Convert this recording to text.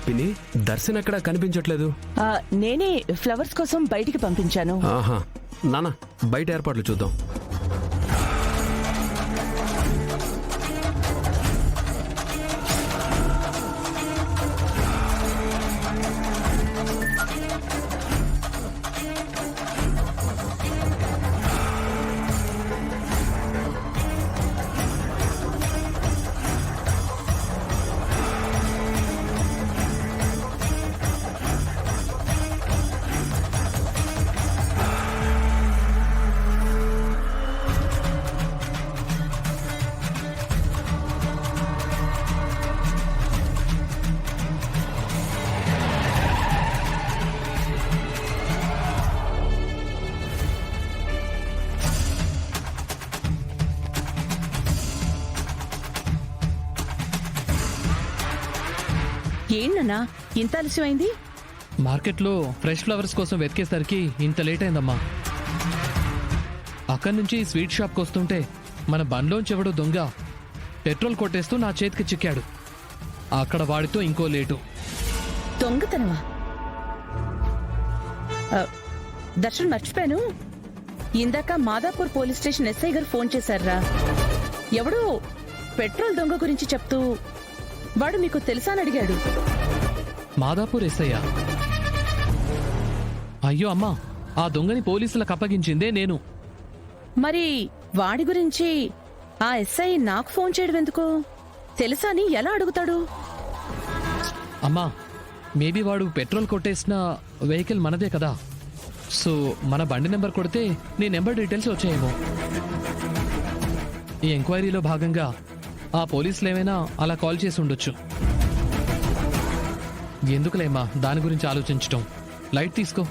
పిన్ని, దర్శన్ ఎక్కడ కనిపించట్లేదు. నేనే ఫ్లవర్స్ కోసం బయటికి పంపించాను. ఆహా, నాన్న బయట ఏర్పాట్లు చూద్దాం. ఏంటన్నా ఇంత ఆలస్యమైంది? మార్కెట్లో ఫ్రెష్ ఫ్లవర్స్ కోసం వెతికేసరికి ఇంత లేట్ అయిందమ్మా. అక్కడి నుంచి స్వీట్ షాప్కి వస్తుంటే మన బండ్లోంచి ఎవడో దొంగ పెట్రోల్ కొట్టేస్తూ నా చేతికి చిక్కాడు. అక్కడ వాడితో ఇంకో లేటు. దొంగతనమా? దర్శన్, మర్చిపోయాను. ఇందాక మాదాపూర్ పోలీస్ స్టేషన్ ఎస్ఐ గారు ఫోన్ చేశారా? ఎవడో పెట్రోల్ దొంగ గురించి చెప్తూ వాడు మీకు తెలుసా అని అడిగాడు. మాదాపూర్ ఎస్ఐయా? అయ్యో అమ్మా, ఆ దొంగని పోలీసులకు అప్పగించిందే నేను. మరి వాడి గురించి ఆ ఎస్ఐ నాకు ఫోన్ చేయడం ఎందుకు? తెలుసా అని ఎలా అడుగుతాడు? అమ్మా, మేబీ వాడు పెట్రోల్ కొట్టేసిన వెహికల్ మనదే కదా, సో మన బండి నెంబర్ కొడితే నీ నెంబర్ డీటెయిల్స్ వచ్చాయేమో. ఈ ఎంక్వైరీలో భాగంగా ఆ పోలీసులు ఏమైనా అలా కాల్ చేసి ఉండొచ్చు. ఎందుకులేమ్మా దాని గురించి ఆలోచించటం, లైట్ తీసుకో.